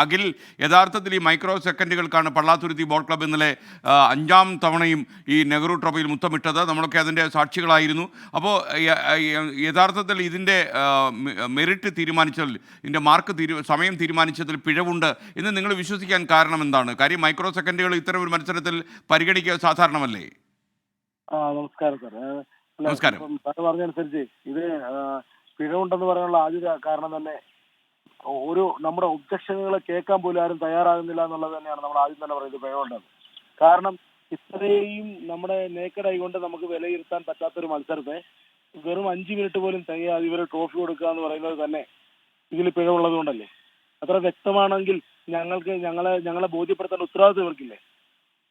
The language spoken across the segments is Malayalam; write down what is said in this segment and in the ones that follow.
അഖിൽ, യഥാർത്ഥത്തിൽ ഈ മൈക്രോ സെക്കൻഡുകൾക്കാണ് പള്ളാത്തുരുത്തി ബോട്ട് ക്ലബ്ബ് ഇന്നലെ 5-ാം തവണയും ഈ നെഹ്റു ട്രോഫിയിൽ മുത്തമിട്ടത്. നമ്മളൊക്കെ അതിൻ്റെ സാക്ഷികളായിരുന്നു. അപ്പോൾ യഥാർത്ഥത്തിൽ ഇതിൻ്റെ മെറിറ്റ് തീരുമാനിച്ചതിൽ, ഇതിൻ്റെ സമയം തീരുമാനിച്ചതിൽ പിഴവുണ്ട് എന്ന് നിങ്ങൾ വിശ്വസിക്കാൻ കാരണം എന്താണ്? കാര്യം മൈക്രോ സെക്കൻഡുകൾ ഇത്തരം ഒരു മത്സരത്തിൽ പരിഗണിക്കുക സാധാരണമല്ലേ? നമസ്കാരം സാർ. നമസ്കാരം. സാർ പറഞ്ഞനുസരിച്ച് ഇത് പിഴവുണ്ടെന്ന് പറയാനുള്ള ആദ്യ കാരണം തന്നെ നമ്മുടെ ഒബ്ജക്ഷനുകൾ കേൾക്കാൻ പോലും ആരും തയ്യാറാകുന്നില്ല എന്നുള്ളത് തന്നെയാണ് നമ്മൾ ആദ്യം തന്നെ പറയുന്നത് പിഴവുണ്ടെന്ന്. കാരണം ഇത്രയും നമ്മുടെ നേക്കഡ് ആയിക്കൊണ്ട് നമുക്ക് വിലയിരുത്താൻ പറ്റാത്തൊരു മത്സരത്തെ വെറും 5 മിനിറ്റ് പോലും തികയാതെ ഇവർ ട്രോഫി കൊടുക്കുക എന്ന് പറയുന്നത് തന്നെ ഇതിൽ പിഴവുള്ളത് കൊണ്ടല്ലേ? അത്ര വ്യക്തമാണെങ്കിൽ ഞങ്ങളെ ബോധ്യപ്പെടുത്തേണ്ട ഉത്തരവാദിത്വം ഇവർക്കില്ലേ?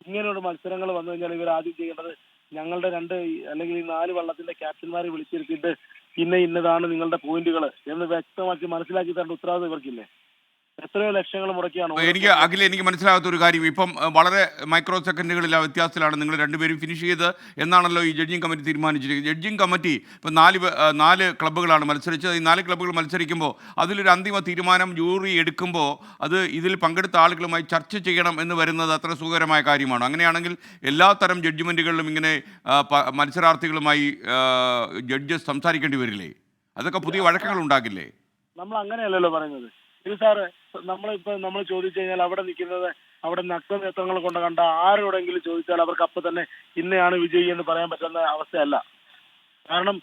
ഇങ്ങനെയുള്ള മത്സരങ്ങൾ വന്നു കഴിഞ്ഞാൽ ഇവർ ആദ്യം ചെയ്യേണ്ടത് ഞങ്ങളുടെ 2 അല്ലെങ്കിൽ 4 വള്ളത്തിന്റെ ക്യാപ്റ്റന്മാരെ വിളിച്ചിരുത്തിയിട്ട് ഇന്നതാണ് നിങ്ങളുടെ പോയിന്റുകൾ എന്ന് വ്യക്തമാക്കി മനസ്സിലാക്കി തരേണ്ട ഉത്തരവാദിത്വം ഇവർക്കില്ലേ? എത്രയോ ലക്ഷങ്ങൾ മുടക്കിയാണ്. എനിക്ക് മനസ്സിലാകാത്ത ഒരു കാര്യം, ഇപ്പം വളരെ മൈക്രോ സെക്കൻഡുകളിലെ വ്യത്യാസത്തിലാണ് നിങ്ങൾ രണ്ടുപേരും ഫിനിഷ് ചെയ്ത് എന്നാണല്ലോ ഈ ജഡ്ജിങ് കമ്മിറ്റി തീരുമാനിച്ചിരിക്കുന്നത്. ജഡ്ജിങ് കമ്മിറ്റി ഇപ്പം 4 ക്ലബ്ബുകളാണ് മത്സരിച്ചത്. ഈ 4 ക്ലബ്ബുകൾ മത്സരിക്കുമ്പോൾ അതിലൊരു അന്തിമ തീരുമാനം ജൂറി എടുക്കുമ്പോൾ അത് ഇതിൽ പങ്കെടുത്ത ആളുകളുമായി ചർച്ച ചെയ്യണം എന്ന് വരുന്നത് അത്ര സുഖകരമായ കാര്യമാണ്? അങ്ങനെയാണെങ്കിൽ എല്ലാ തരം ജഡ്ജ്മെൻറ്റുകളിലും ഇങ്ങനെ മത്സരാർത്ഥികളുമായി ജഡ്ജസ് സംസാരിക്കേണ്ടി വരില്ലേ? അതൊക്കെ പുതിയ വഴക്കങ്ങൾ ഉണ്ടാകില്ലേ? നമ്മൾ അങ്ങനെയല്ലല്ലോ പറയുന്നത്. ഇത് സാറ് നമ്മൾ ചോദിച്ചു കഴിഞ്ഞാൽ അവിടെ നഗ്നനേത്രങ്ങൾ കൊണ്ട് കണ്ട ആരോടെങ്കിലും ചോദിച്ചാൽ അവർക്ക് അപ്പം തന്നെ ഇന്നയാണ് വിജയി എന്ന് പറയാൻ പറ്റുന്ന അവസ്ഥയല്ല. കാരണം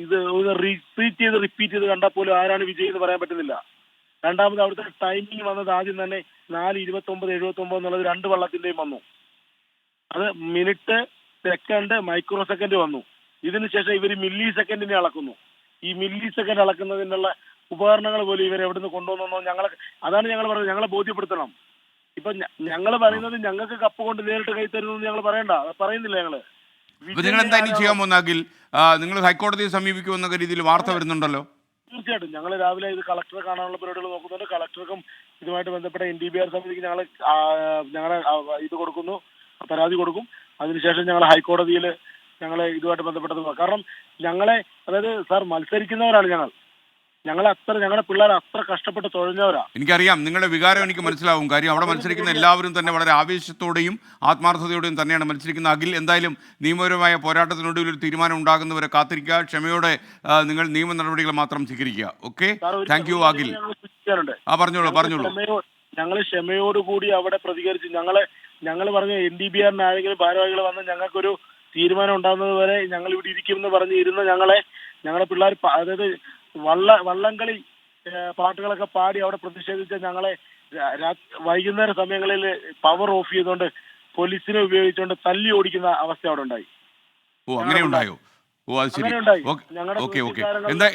ഇത് റിപ്പീറ്റ് ചെയ്ത് കണ്ടാൽ പോലും ആരാണ് വിജയി എന്ന് പറയാൻ പറ്റുന്നില്ല. രണ്ടാമത് അവിടുത്തെ ടൈമിംഗ് വന്നത് ആദ്യം തന്നെ 4:29:79 എന്നുള്ളത് 2 വള്ളത്തിന്റെയും വന്നു. അത് മിനിറ്റ്, സെക്കൻഡ്, മൈക്രോ സെക്കൻഡ് വന്നു. ഇതിനുശേഷം ഇവർ മില്ലി സെക്കൻഡിനെ അളക്കുന്നു. ഈ മില്ലി സെക്കൻഡ് അളക്കുന്നതിനുള്ള ഉപകരണങ്ങൾ പോലും ഇവർ എവിടുന്ന് കൊണ്ടുവന്നോ അതാണ് ഞങ്ങൾ പറയുന്നത്. ഞങ്ങളെ ബോധ്യപ്പെടുത്തണം. ഇപ്പൊ ഞങ്ങൾ പറയുന്നത് ഞങ്ങൾക്ക് കപ്പ് കൊണ്ട് നേരിട്ട് കൈ തരുന്നു ഞങ്ങൾ പറയുന്നില്ല. നിങ്ങൾ എന്തായാലും ചെയ്യാൻ പോകുന്നെങ്കിൽ നിങ്ങൾ ഹൈക്കോടതിയെ സമീപിക്കുമെന്ന രീതിയിൽ വാർത്ത വരുന്നുണ്ടല്ലോ. തീർച്ചയായിട്ടും ഞങ്ങൾ രാവിലെ ഇത് കളക്ടറെ കാണാനുള്ള പരിപാടികൾ നോക്കുന്നുണ്ട്. കളക്ടർക്കും ഇതുമായിട്ട് ബന്ധപ്പെട്ട NDBR സമിതിക്ക് ഞങ്ങളെ ഇത് കൊടുക്കുന്നു, പരാതി കൊടുക്കും. അതിനുശേഷം ഞങ്ങൾ ഹൈക്കോടതിയിൽ ഇതുമായിട്ട് ബന്ധപ്പെട്ടത്. കാരണം അതായത് സാർ മത്സരിക്കുന്നവരാണ് ഞങ്ങളുടെ പിള്ളേർ അത്ര കഷ്ടപ്പെട്ട് തുഴഞ്ഞവരാ. എനിക്കറിയാം നിങ്ങളുടെ വികാരം, എനിക്ക് മനസ്സിലാവും. കാര്യം അവിടെ മത്സരിക്കുന്ന എല്ലാവരും തന്നെ വളരെ ആവേശത്തോടെയും ആത്മാർത്ഥതയോടെയും തന്നെയാണ് മത്സരിക്കുന്നത്. അഖിൽ, എന്തായാലും നിയമപരമായ പോരാട്ടത്തിനൊടുവിൽ ഒരു തീരുമാനം ഉണ്ടാകുന്നവരെ കാത്തിരിക്കുക. ക്ഷമയോടെ നിങ്ങൾ നിയമ നടപടികൾ മാത്രം സ്വീകരിക്കുക. Okay, thank you Akhil. പറഞ്ഞോളൂ. ഞങ്ങൾ ക്ഷമയോടുകൂടി അവിടെ പ്രതികരിച്ച് ഞങ്ങൾ പറഞ്ഞ NDBR ആരെങ്കിലും ഭാരവാഹികൾ വന്ന് ഞങ്ങൾക്കൊരു തീരുമാനം ഉണ്ടാകുന്നത് വരെ ഞങ്ങൾ ഇവിടെ ഇരിക്കുമെന്ന് പറഞ്ഞിരുന്ന ഞങ്ങളെ പിള്ളേർ, അതായത് വള്ളംകളി പാട്ടുകളൊക്കെ പാടി അവിടെ പ്രതിഷേധിച്ച ഞങ്ങളെ വൈകുന്നേര സമയങ്ങളിൽ പവർ ഓഫ് ചെയ്തുകൊണ്ട് പോലീസിനെ ഉപയോഗിച്ചുകൊണ്ട് തല്ലി ഓടിക്കുന്ന അവസ്ഥ അവിടെ ഉണ്ടായി. അങ്ങനെ ഉണ്ടായോ? അത് ശരി. ഓക്കെ.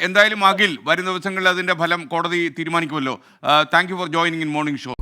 എന്തായാലും അഖിൽ, വരും ദിവസങ്ങളിൽ അതിന്റെ ഫലം കോടതി തീരുമാനിക്കുമല്ലോ. Thank you for joining in morning show.